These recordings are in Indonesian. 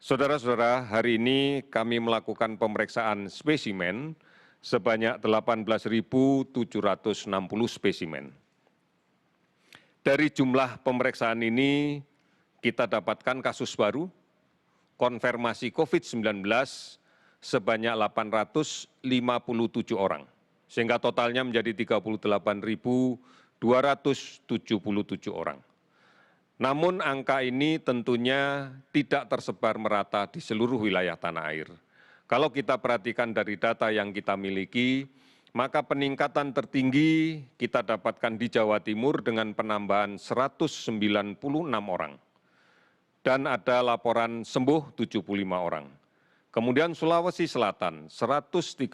Saudara-saudara, hari ini kami melakukan pemeriksaan spesimen sebanyak 18.760 spesimen. Dari jumlah pemeriksaan ini, kita dapatkan kasus baru, konfirmasi COVID-19 sebanyak 857 orang, sehingga totalnya menjadi 38.277 orang. Namun angka ini tentunya tidak tersebar merata di seluruh wilayah tanah air. Kalau kita perhatikan dari data yang kita miliki, maka peningkatan tertinggi kita dapatkan di Jawa Timur dengan penambahan 196 orang. Dan ada laporan sembuh 75 orang. Kemudian Sulawesi Selatan 133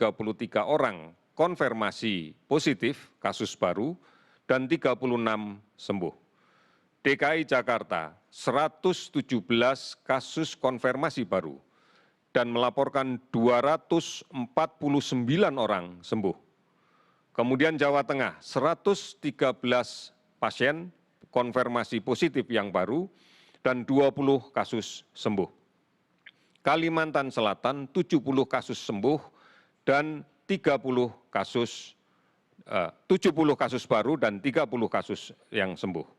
orang konfirmasi positif kasus baru dan 36 sembuh. DKI Jakarta 117 kasus konfirmasi baru dan melaporkan 249 orang sembuh. Kemudian Jawa Tengah 113 pasien konfirmasi positif yang baru dan 20 kasus sembuh. Kalimantan Selatan 70 kasus sembuh dan 70 kasus baru dan 30 kasus yang sembuh.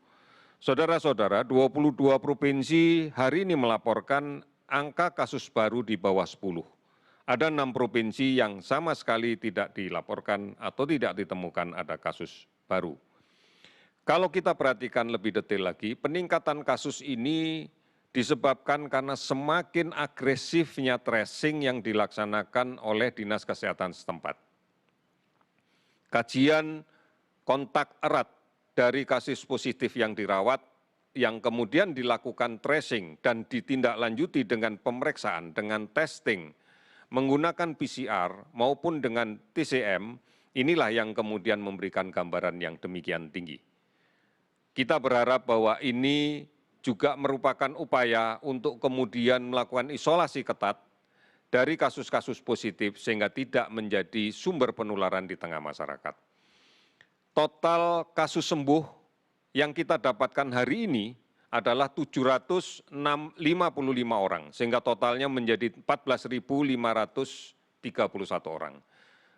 Saudara-saudara, 22 provinsi hari ini melaporkan angka kasus baru di bawah 10. Ada 6 provinsi yang sama sekali tidak dilaporkan atau tidak ditemukan ada kasus baru. Kalau kita perhatikan lebih detail lagi, peningkatan kasus ini disebabkan karena semakin agresifnya tracing yang dilaksanakan oleh Dinas Kesehatan setempat. Kajian kontak erat dari kasus positif yang dirawat, yang kemudian dilakukan tracing dan ditindaklanjuti dengan pemeriksaan, dengan testing, menggunakan PCR maupun dengan TCM, inilah yang kemudian memberikan gambaran yang demikian tinggi. Kita berharap bahwa ini juga merupakan upaya untuk kemudian melakukan isolasi ketat dari kasus-kasus positif sehingga tidak menjadi sumber penularan di tengah masyarakat. Total kasus sembuh yang kita dapatkan hari ini adalah 755 orang, sehingga totalnya menjadi 14.531 orang.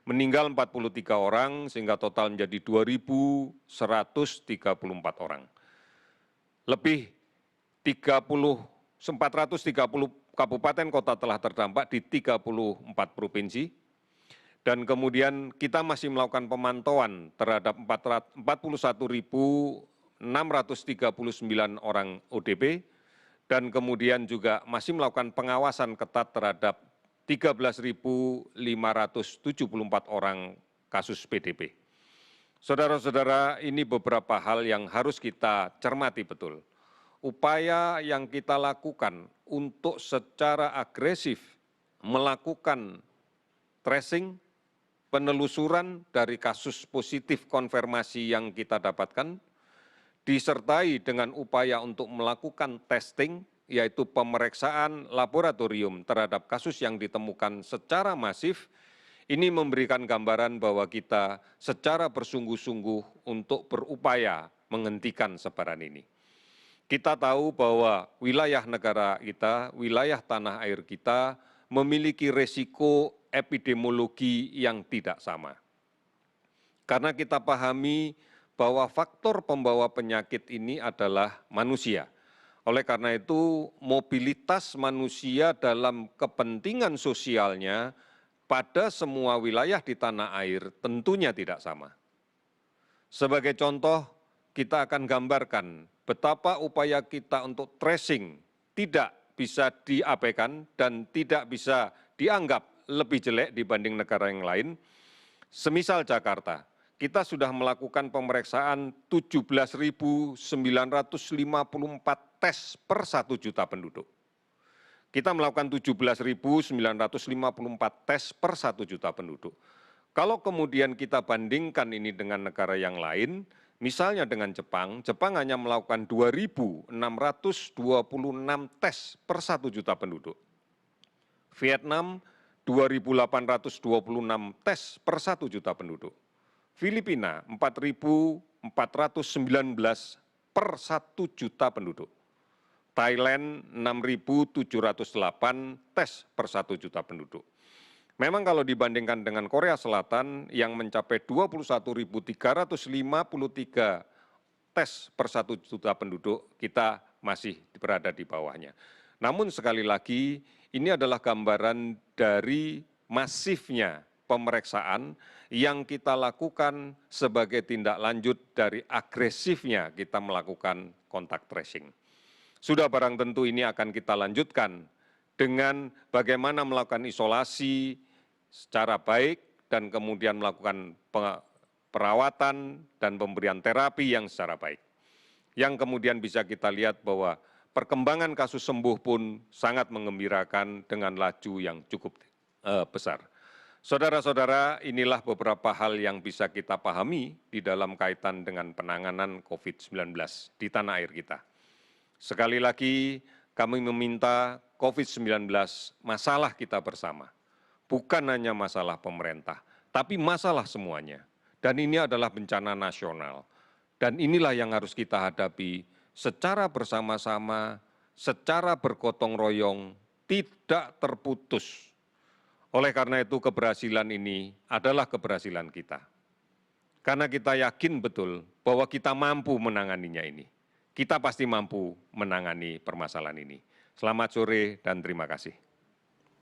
Meninggal 43 orang, sehingga total menjadi 2.134 orang. Lebih 430 kabupaten kota telah terdampak di 34 provinsi. Dan kemudian kita masih melakukan pemantauan terhadap 41.639 orang ODP dan kemudian juga masih melakukan pengawasan ketat terhadap 13.574 orang kasus PDP. Saudara-saudara, ini beberapa hal yang harus kita cermati betul. Upaya yang kita lakukan untuk secara agresif melakukan tracing, penelusuran dari kasus positif konfirmasi yang kita dapatkan, disertai dengan upaya untuk melakukan testing, yaitu pemeriksaan laboratorium terhadap kasus yang ditemukan secara masif, ini memberikan gambaran bahwa kita secara bersungguh-sungguh untuk berupaya menghentikan sebaran ini. Kita tahu bahwa wilayah negara kita, wilayah tanah air kita memiliki resiko epidemiologi yang tidak sama. Karena kita pahami bahwa faktor pembawa penyakit ini adalah manusia. Oleh karena itu, mobilitas manusia dalam kepentingan sosialnya pada semua wilayah di tanah air tentunya tidak sama. Sebagai contoh, kita akan gambarkan betapa upaya kita untuk tracing tidak bisa diabaikan dan tidak bisa dianggap lebih jelek dibanding negara yang lain. Semisal Jakarta, kita sudah melakukan pemeriksaan 17.954 tes per 1 juta penduduk. Kita melakukan 17.954 tes per 1 juta penduduk. Kalau kemudian kita bandingkan ini dengan negara yang lain, misalnya dengan Jepang, Jepang hanya melakukan 2.626 tes per 1 juta penduduk. Vietnam 2.826 tes per 1 juta penduduk. Filipina 4.419 per 1 juta penduduk. Thailand 6.708 tes per 1 juta penduduk. Memang kalau dibandingkan dengan Korea Selatan yang mencapai 21.353 tes per 1 juta penduduk, kita masih berada di bawahnya. Namun sekali lagi, ini adalah gambaran dari masifnya pemeriksaan yang kita lakukan sebagai tindak lanjut dari agresifnya kita melakukan kontak tracing. Sudah barang tentu ini akan kita lanjutkan dengan bagaimana melakukan isolasi secara baik dan kemudian melakukan perawatan dan pemberian terapi yang secara baik. Yang kemudian bisa kita lihat bahwa perkembangan kasus sembuh pun sangat mengembirakan dengan laju yang cukup besar. Saudara-saudara, inilah beberapa hal yang bisa kita pahami di dalam kaitan dengan penanganan COVID-19 di tanah air kita. Sekali lagi, kami meminta COVID-19 masalah kita bersama. Bukan hanya masalah pemerintah, tapi masalah semuanya. Dan ini adalah bencana nasional. Dan inilah yang harus kita hadapi secara bersama-sama, secara bergotong royong, tidak terputus. Oleh karena itu keberhasilan ini adalah keberhasilan kita. Karena kita yakin betul bahwa kita mampu menanganinya ini. Kita pasti mampu menangani permasalahan ini. Selamat sore dan terima kasih.